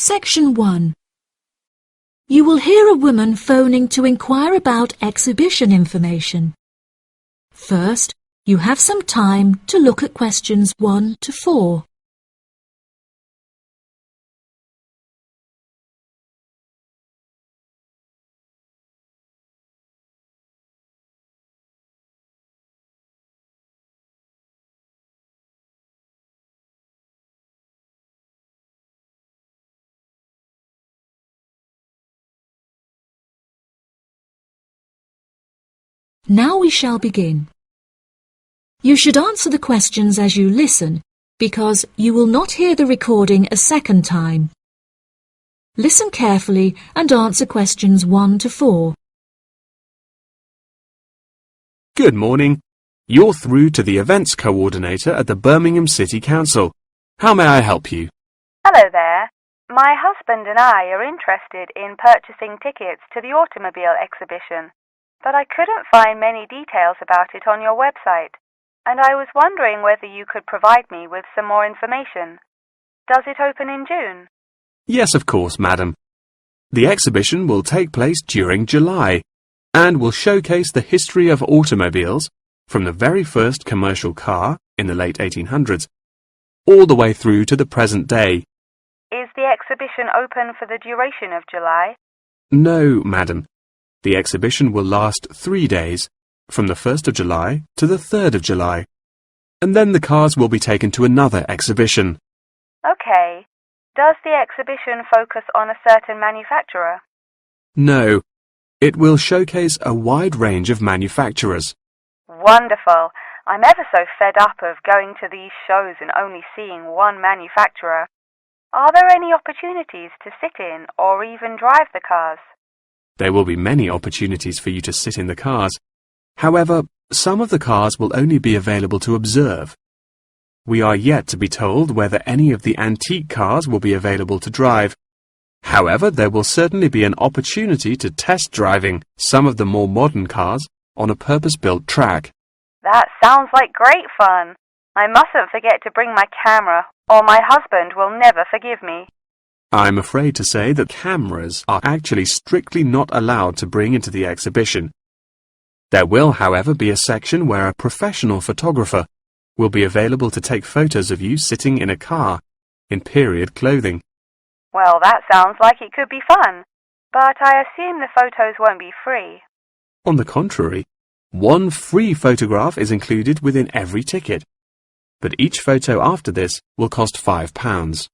Section 1. You will hear a woman phoning to inquire about exhibition information. First, you have some time to look at questions 1 to 4. Now we shall begin. You should answer the questions as you listen, because you will not hear the recording a second time. Listen carefully and answer questions 1 to 4. Good morning. You're through to the events coordinator at the Birmingham City Council. How may I help you? Hello there. My husband and I are interested in purchasing tickets to the automobile exhibition, but I couldn't find many details about it on your website, and I was wondering whether you could provide me with some more information. Does it open in June? Yes, of course, madam. The exhibition will take place during July and will showcase the history of automobiles from the very first commercial car in the late 1800s all the way through to the present day. Is the exhibition open for the duration of July? No, madam. The exhibition will last 3 days, from the 1st of July to the 3rd of July, and then the cars will be taken to another exhibition. Okay. Does the exhibition focus on a certain manufacturer? No, it will showcase a wide range of manufacturers. Wonderful. I'm ever so fed up of going to these shows and only seeing one manufacturer. Are there any opportunities to sit in or even drive the cars? There will be many opportunities for you to sit in the cars. However, some of the cars will only be available to observe. We are yet to be told whether any of the antique cars will be available to drive. However, there will certainly be an opportunity to test driving some of the more modern cars on a purpose-built track. That sounds like great fun. I mustn't forget to bring my camera, or my husband will never forgive me. I'm afraid to say that cameras are actually strictly not allowed to bring into the exhibition. There will, however, be a section where a professional photographer will be available to take photos of you sitting in a car in period clothing. Well, that sounds like it could be fun, but I assume the photos won't be free. On the contrary, one free photograph is included within every ticket, but each photo after this will cost £5.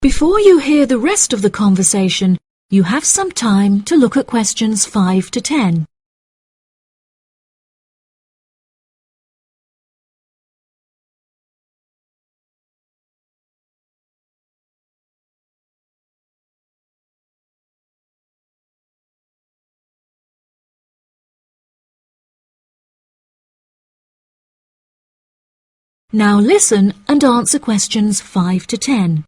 Before you hear the rest of the conversation, you have some time to look at questions 5 to 10. Now listen and answer questions 5 to 10.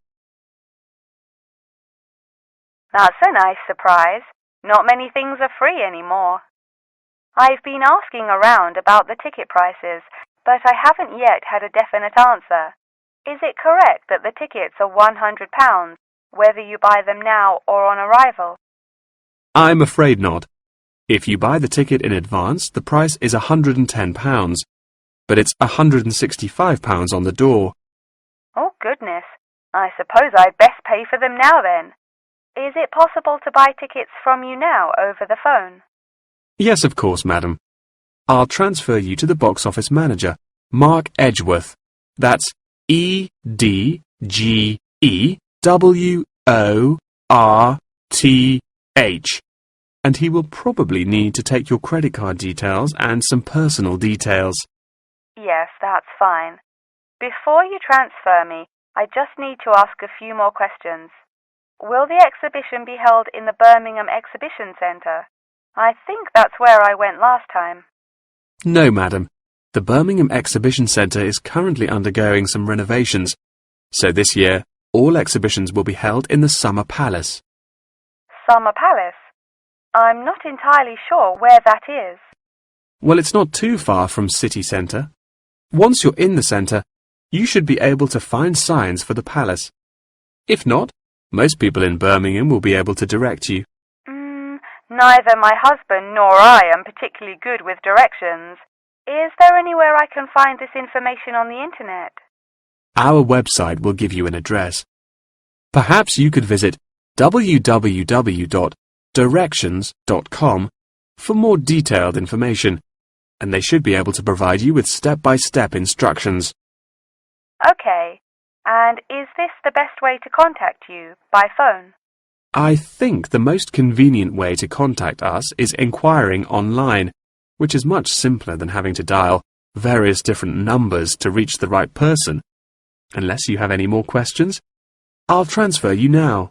That's a nice surprise. Not many things are free anymore. I've been asking around about the ticket prices, but I haven't yet had a definite answer. Is it correct that the tickets are £100, whether you buy them now or on arrival? I'm afraid not. If you buy the ticket in advance, the price is £110, but it's £165 on the door. Oh, goodness. I suppose I'd best pay for them now then. Is it possible to buy tickets from you now over the phone? Yes, of course, madam. I'll transfer you to the box office manager, Mark Edgeworth. That's EDGEWORTH. And he will probably need to take your credit card details and some personal details. Yes, that's fine. Before you transfer me, I just need to ask a few more questions. Will the exhibition be held in the Birmingham Exhibition Centre? I think that's where I went last time. No, madam. The Birmingham Exhibition Centre is currently undergoing some renovations, so this year all exhibitions will be held in the Summer Palace. Summer Palace? I'm not entirely sure where that is. Well, it's not too far from City Centre. Once you're in the centre, you should be able to find signs for the palace. If not, most people in Birmingham will be able to direct you. Neither my husband nor I am particularly good with directions. Is there anywhere I can find this information on the internet? Our website will give you an address. Perhaps you could visit www.directions.com for more detailed information, and they should be able to provide you with step-by-step instructions. Okay. And is this the best way to contact you, by phone? I think the most convenient way to contact us is enquiring online, which is much simpler than having to dial various different numbers to reach the right person. Unless you have any more questions, I'll transfer you now.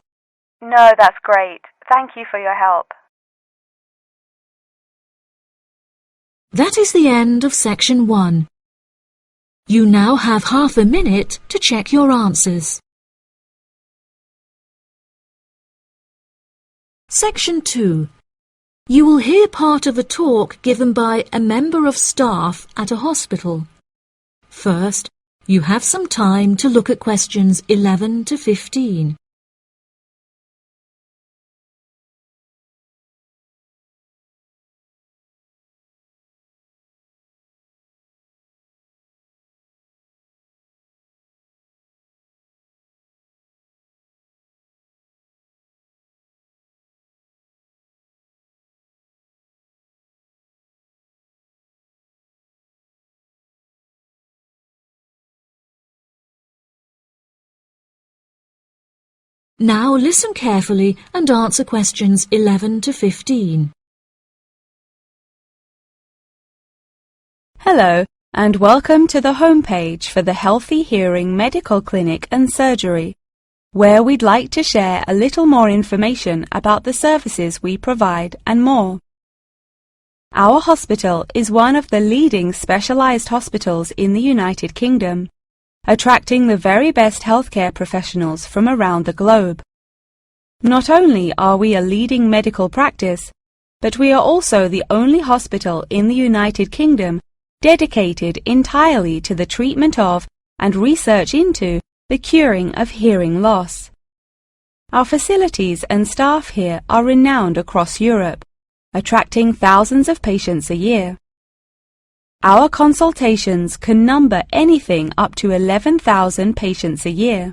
No, that's great. Thank you for your help. That is the end of section 1. You now have half a minute to check your answers. Section 2. You will hear part of a talk given by a member of staff at a hospital. First, you have some time to look at questions 11 to 15. Now listen carefully and answer questions 11 to 15. Hello, and welcome to the homepage for the Healthy Hearing Medical Clinic and Surgery, where we'd like to share a little more information about the services we provide and more. Our hospital is one of the leading specialized hospitals in the United Kingdom, attracting the very best healthcare professionals from around the globe. Not only are we a leading medical practice, but we are also the only hospital in the United Kingdom dedicated entirely to the treatment of and research into the curing of hearing loss. Our facilities and staff here are renowned across Europe, attracting thousands of patients a year. Our consultations can number anything up to 11,000 patients a year.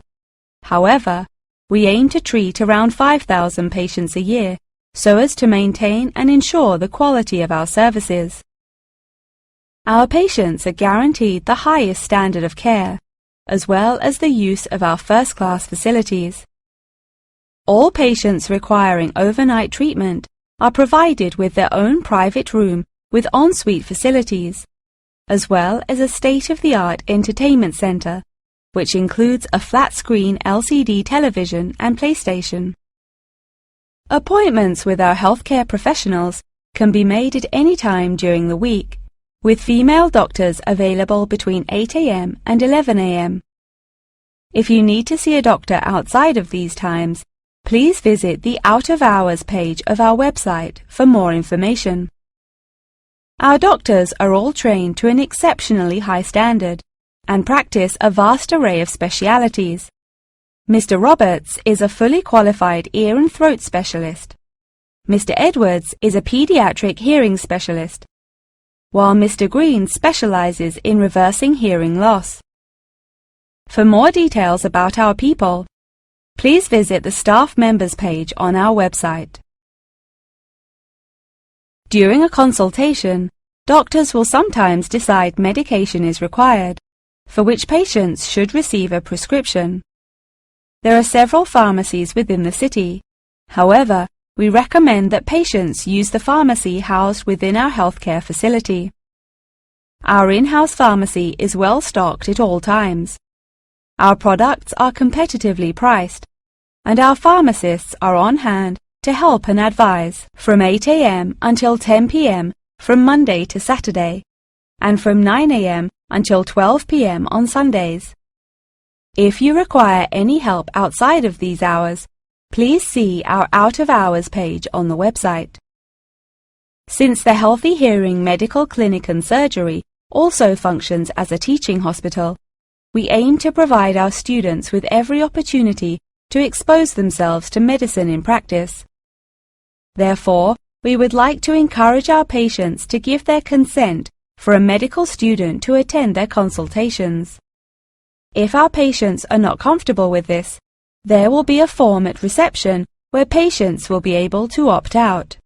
However, we aim to treat around 5,000 patients a year so as to maintain and ensure the quality of our services. Our patients are guaranteed the highest standard of care, as well as the use of our first-class facilities. All patients requiring overnight treatment are provided with their own private room with ensuite facilities, as well as a state-of-the-art entertainment center, which includes a flat-screen LCD television and PlayStation. Appointments with our healthcare professionals can be made at any time during the week, with female doctors available between 8 a.m. and 11 a.m. If you need to see a doctor outside of these times, please visit the Out of Hours page of our website for more information. Our doctors are all trained to an exceptionally high standard and practice a vast array of specialities. Mr. Roberts is a fully qualified ear and throat specialist. Mr. Edwards is a pediatric hearing specialist, while Mr. Green specializes in reversing hearing loss. For more details about our people, please visit the staff members page on our website. During a consultation, doctors will sometimes decide medication is required, for which patients should receive a prescription. There are several pharmacies within the city. However, we recommend that patients use the pharmacy housed within our healthcare facility. Our in-house pharmacy is well stocked at all times. Our products are competitively priced, and our pharmacists are on hand to help and advise from 8 a.m. until 10 p.m. from Monday to Saturday, and from 9 a.m. until 12 p.m. on Sundays. If you require any help outside of these hours, please see our Out of Hours page on the website. Since the Healthy Hearing Medical Clinic and Surgery also functions as a teaching hospital, we aim to provide our students with every opportunity to expose themselves to medicine in practice. Therefore, we would like to encourage our patients to give their consent for a medical student to attend their consultations. If our patients are not comfortable with this, there will be a form at reception where patients will be able to opt out.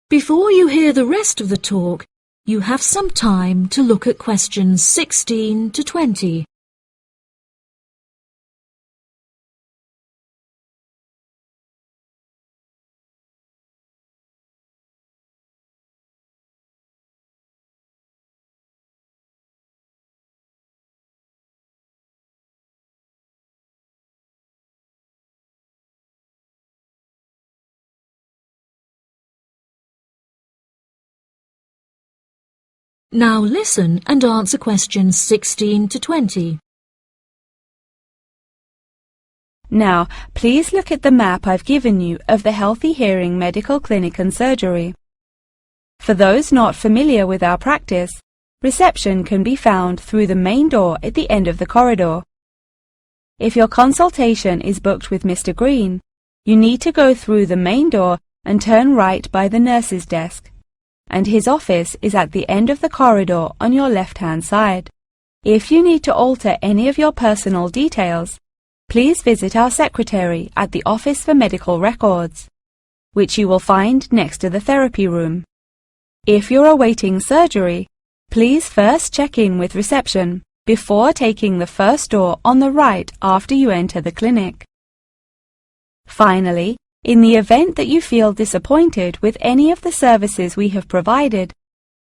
Before you hear the rest of the talk, you have some time to look at questions 16 to 20. Now listen and answer questions 16 to 20. Now, please look at the map I've given you of the Healthy Hearing Medical Clinic and Surgery. For those not familiar with our practice, reception can be found through the main door at the end of the corridor. If your consultation is booked with Mr. Green, you need to go through the main door and turn right by the nurse's desk, and his office is at the end of the corridor on your left-hand side. If you need to alter any of your personal details, please visit our secretary at the Office for Medical Records, which you will find next to the therapy room. If you're awaiting surgery, please first check in with reception before taking the first door on the right after you enter the clinic. Finally, in the event that you feel disappointed with any of the services we have provided,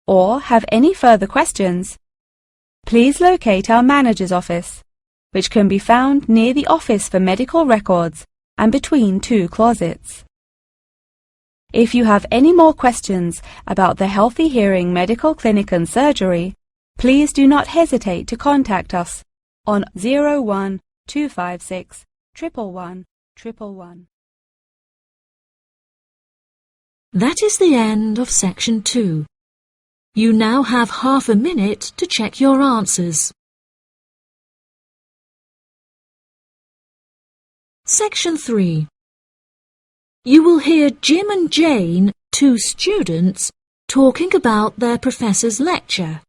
or have any further questions, please locate our manager's office, which can be found near the Office for Medical Records and between two closets. If you have any more questions about the Healthy Hearing Medical Clinic and Surgery, please do not hesitate to contact us on 01 256 111 111. That is the end of section 2. You now have half a minute to check your answers. Section 3. You will hear Jim and Jane, two students, talking about their professor's lecture.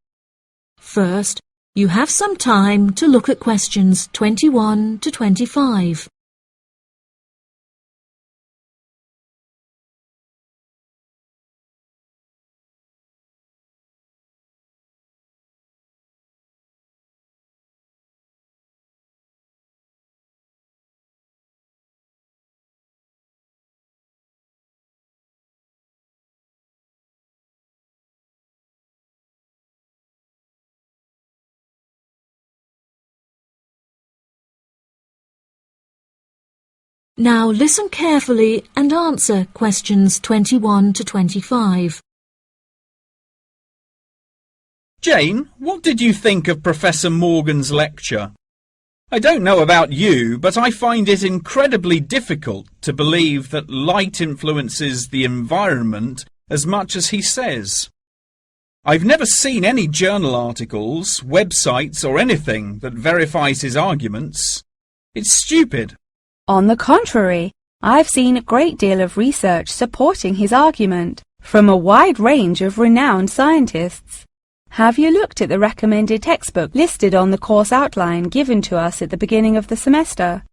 First, you have some time to look at questions 21 to 25. Now listen carefully and answer questions 21 to 25. Jane, what did you think of Professor Morgan's lecture? I don't know about you, but I find it incredibly difficult to believe that light influences the environment as much as he says. I've never seen any journal articles, websites or anything that verifies his arguments. It's stupid. On the contrary, I've seen a great deal of research supporting his argument from a wide range of renowned scientists. Have you looked at the recommended textbook listed on the course outline given to us at the beginning of the semester?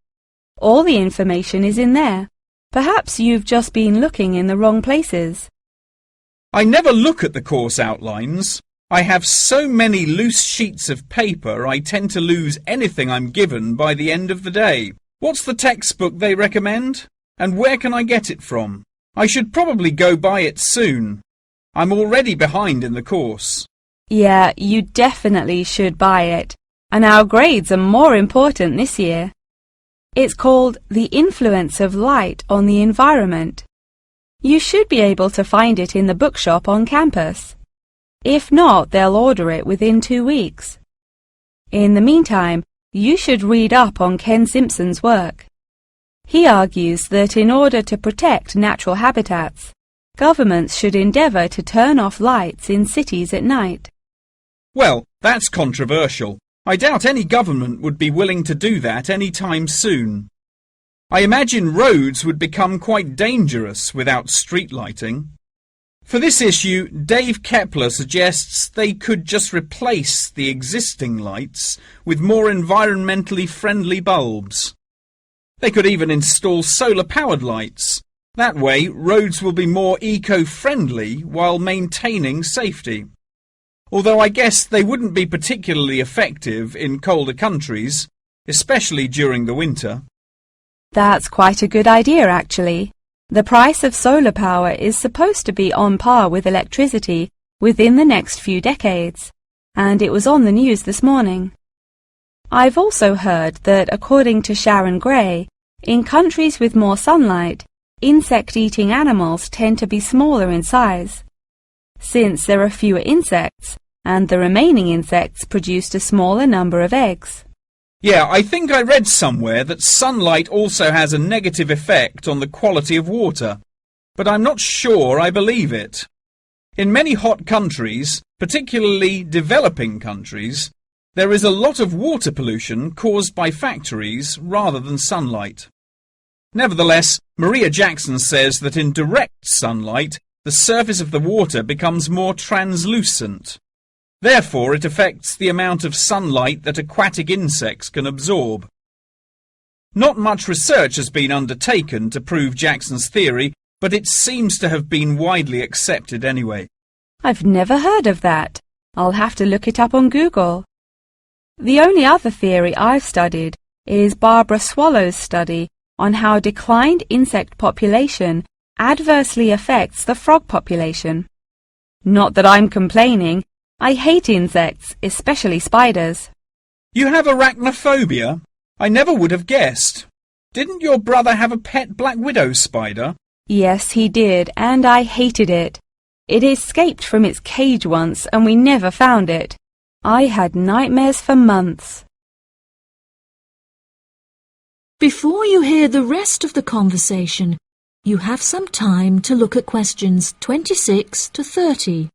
All the information is in there. Perhaps you've just been looking in the wrong places. I never look at the course outlines. I have so many loose sheets of paper I tend to lose anything I'm given by the end of the day. What's the textbook they recommend? And where can I get it from? I should probably go buy it soon. I'm already behind in the course. Yeah, you definitely should buy it. And our grades are more important this year. It's called The Influence of Light on the Environment. You should be able to find it in the bookshop on campus. If not, they'll order it within 2 weeks. In the meantime, you should read up on Ken Simpson's work. He argues that in order to protect natural habitats, governments should endeavour to turn off lights in cities at night. Well, that's controversial. I doubt any government would be willing to do that any time soon. I imagine roads would become quite dangerous without street lighting. For this issue, Dave Kepler suggests they could just replace the existing lights with more environmentally friendly bulbs. They could even install solar-powered lights. That way, roads will be more eco-friendly while maintaining safety. Although I guess they wouldn't be particularly effective in colder countries, especially during the winter. That's quite a good idea, actually. The price of solar power is supposed to be on par with electricity within the next few decades, and it was on the news this morning. I've also heard that, according to Sharon Gray, in countries with more sunlight, insect-eating animals tend to be smaller in size. Since there are fewer insects, and the remaining insects produced a smaller number of eggs. Yeah, I think I read somewhere that sunlight also has a negative effect on the quality of water, but I'm not sure I believe it. In many hot countries, particularly developing countries, there is a lot of water pollution caused by factories rather than sunlight. Nevertheless, Maria Jackson says that in direct sunlight, the surface of the water becomes more translucent. Therefore, it affects the amount of sunlight that aquatic insects can absorb. Not much research has been undertaken to prove Jackson's theory, but it seems to have been widely accepted anyway. I've never heard of that. I'll have to look it up on Google. The only other theory I've studied is Barbara Swallow's study on how declined insect population adversely affects the frog population. Not that I'm complaining. I hate insects, especially spiders. You have arachnophobia? I never would have guessed. Didn't your brother have a pet black widow spider? Yes, he did, and I hated it. It escaped from its cage once, and we never found it. I had nightmares for months. Before you hear the rest of the conversation, you have some time to look at questions 26 to 30.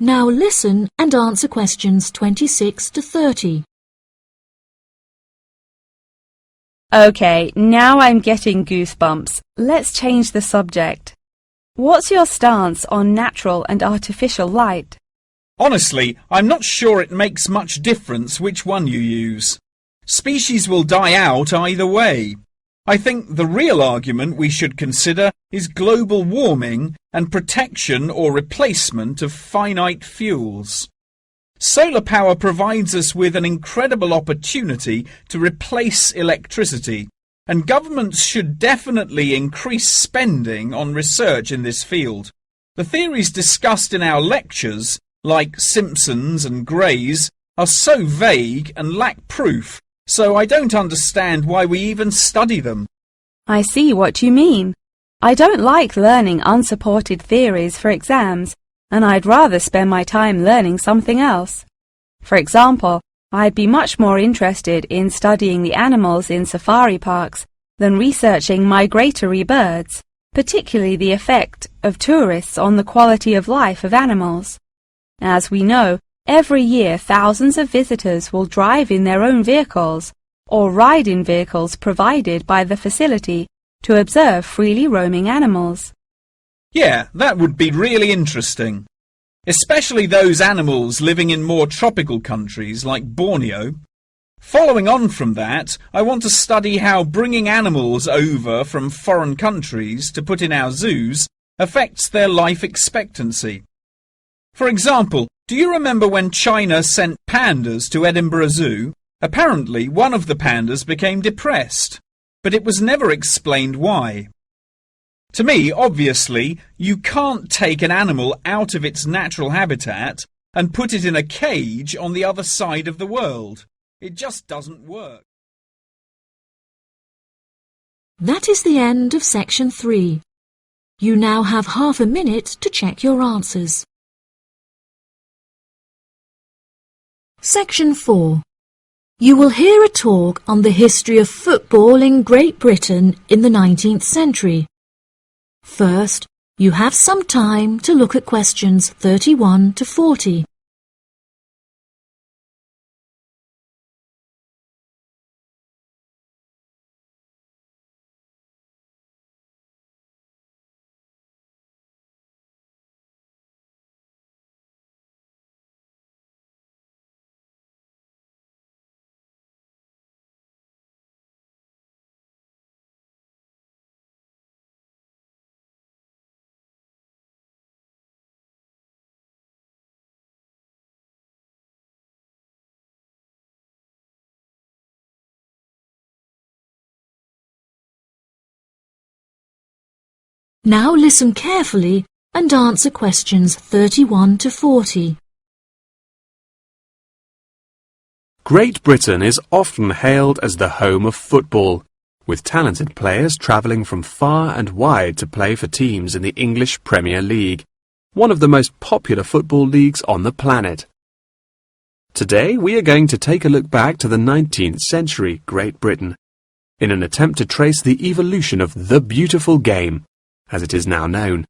Now listen and answer questions 26 to 30. Okay, now I'm getting goosebumps. Let's change the subject. What's your stance on natural and artificial light? Honestly, I'm not sure it makes much difference which one you use. Species will die out either way. I think the real argument we should consider is global warming and protection or replacement of finite fuels. Solar power provides us with an incredible opportunity to replace electricity, and governments should definitely increase spending on research in this field. The theories discussed in our lectures, like Simpson's and Gray's, are so vague and lack proof, so I don't understand why we even study them. I see what you mean. I don't like learning unsupported theories for exams, and I'd rather spend my time learning something else. For example, I'd be much more interested in studying the animals in safari parks than researching migratory birds, particularly the effect of tourists on the quality of life of animals. As we know, every year thousands of visitors will drive in their own vehicles or ride in vehicles provided by the facility to observe freely roaming animals. Yeah, that would be really interesting. Especially those animals living in more tropical countries like Borneo. Following on from that, I want to study how bringing animals over from foreign countries to put in our zoos affects their life expectancy. For example, do you remember when China sent pandas to Edinburgh Zoo? Apparently, one of the pandas became depressed, but it was never explained why. To me, obviously, you can't take an animal out of its natural habitat and put it in a cage on the other side of the world. It just doesn't work. That is the end of section 3. You now have half a minute to check your answers. Section 4. You will hear a talk on the history of football in Great Britain in the 19th century. First, you have some time to look at questions 31 to 40. Now listen carefully and answer questions 31 to 40. Great Britain is often hailed as the home of football, with talented players travelling from far and wide to play for teams in the English Premier League, one of the most popular football leagues on the planet. Today we are going to take a look back to the 19th century Great Britain, in an attempt to trace the evolution of the beautiful game, as it is now known.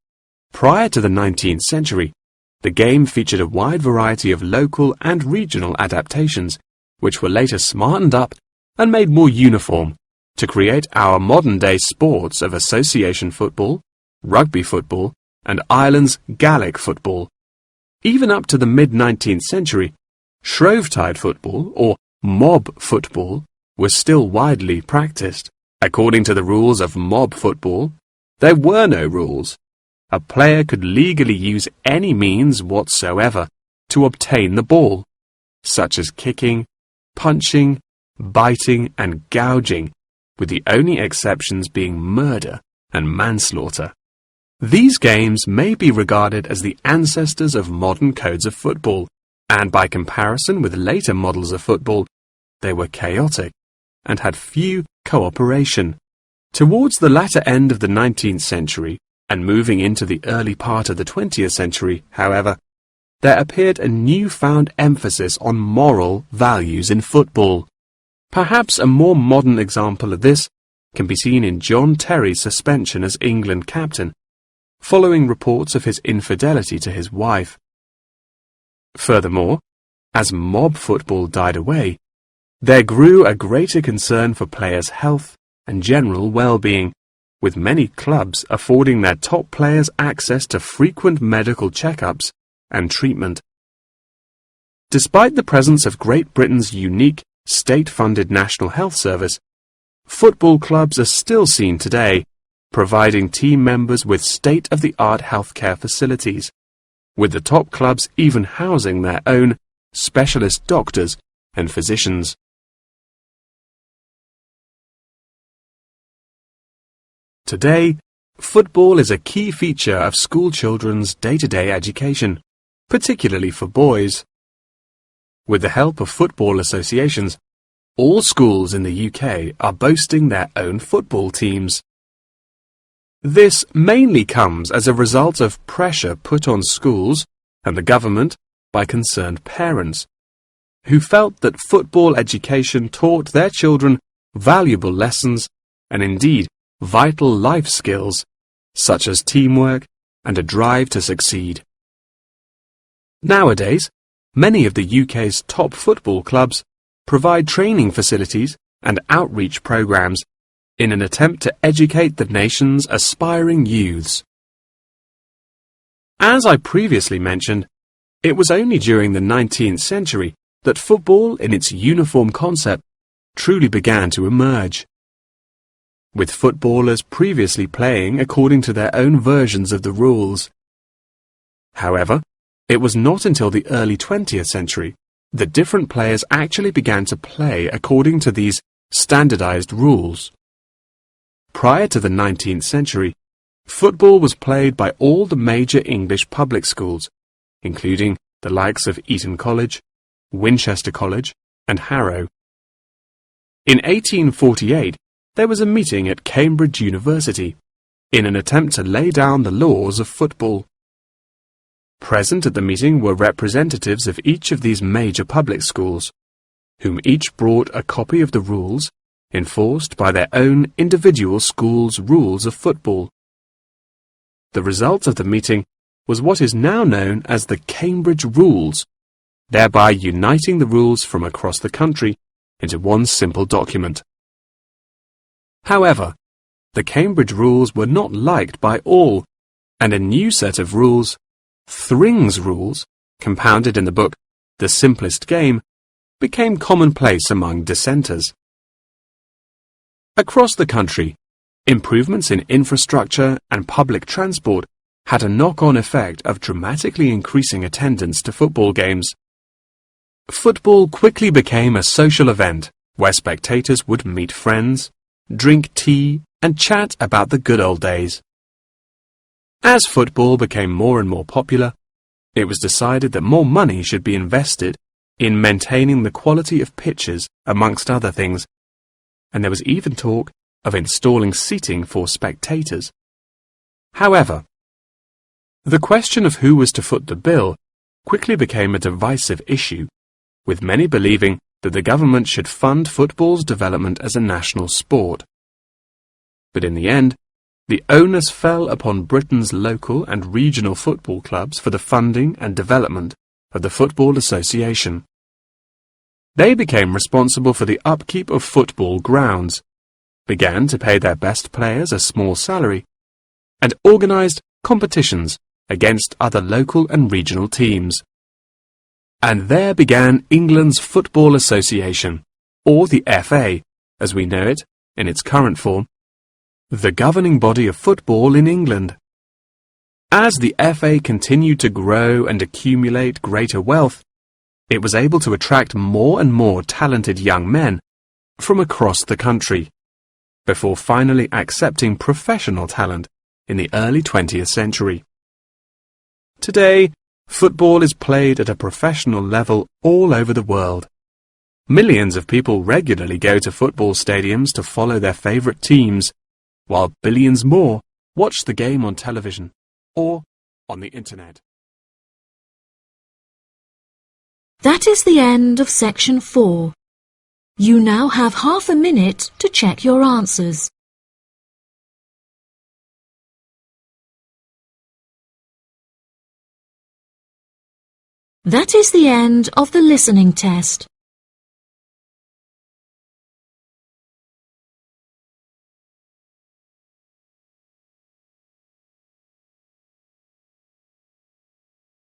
Prior to the 19th century, the game featured a wide variety of local and regional adaptations, which were later smartened up and made more uniform to create our modern-day sports of association football, rugby football, and Ireland's Gaelic football. Even up to the mid-19th century, Shrovetide football, or mob football, was still widely practiced. According to the rules of mob football, there were no rules. A player could legally use any means whatsoever to obtain the ball, such as kicking, punching, biting, and gouging, with the only exceptions being murder and manslaughter. These games may be regarded as the ancestors of modern codes of football, and by comparison with later models of football, they were chaotic and had few cooperation. Towards the latter end of the 19th century, and moving into the early part of the 20th century, however, there appeared a newfound emphasis on moral values in football. Perhaps a more modern example of this can be seen in John Terry's suspension as England captain, following reports of his infidelity to his wife. Furthermore, as mob football died away, there grew a greater concern for players' health and general well-being, with many clubs affording their top players access to frequent medical checkups and treatment. Despite the presence of Great Britain's unique state-funded National Health Service, football clubs are still seen today, providing team members with state-of-the-art healthcare facilities, with the top clubs even housing their own specialist doctors and physicians. Today, football is a key feature of school children's day-to-day education, particularly for boys. With the help of football associations, all schools in the UK are boasting their own football teams. This mainly comes as a result of pressure put on schools and the government by concerned parents, who felt that football education taught their children valuable lessons and indeed vital life skills, such as teamwork and a drive to succeed. Nowadays, many of the UK's top football clubs provide training facilities and outreach programs in an attempt to educate the nation's aspiring youths. As I previously mentioned, it was only during the 19th century that football in its uniform concept truly began to emerge, with footballers previously playing according to their own versions of the rules. However, it was not until the early 20th century that different players actually began to play according to these standardized rules. Prior to the 19th century, football was played by all the major English public schools, including the likes of Eton College, Winchester College, and Harrow. In 1848, there was a meeting at Cambridge University in an attempt to lay down the laws of football. Present at the meeting were representatives of each of these major public schools, whom each brought a copy of the rules enforced by their own individual school's rules of football. The result of the meeting was what is now known as the Cambridge Rules, thereby uniting the rules from across the country into one simple document. However, the Cambridge Rules were not liked by all, and a new set of rules, Thring's Rules, compounded in the book The Simplest Game, became commonplace among dissenters. Across the country, improvements in infrastructure and public transport had a knock-on effect of dramatically increasing attendance to football games. Football quickly became a social event where spectators would meet friends, drink tea, and chat about the good old days. As football became more and more popular, it was decided that more money should be invested in maintaining the quality of pitches, amongst other things, and there was even talk of installing seating for spectators. However, the question of who was to foot the bill quickly became a divisive issue, with many believing that the government should fund football's development as a national sport. But in the end, the onus fell upon Britain's local and regional football clubs for the funding and development of the Football Association. They became responsible for the upkeep of football grounds, began to pay their best players a small salary, and organised competitions against other local and regional teams. And there began England's Football Association, or the FA, as we know it in its current form, the governing body of football in England. As the FA continued to grow and accumulate greater wealth, it was able to attract more and more talented young men from across the country, before finally accepting professional talent in the early 20th century. Today, football is played at a professional level all over the world. Millions of people regularly go to football stadiums to follow their favourite teams, while billions more watch the game on television or on the internet. That is the end of section 4. You now have half a minute to check your answers. That is the end of the listening test.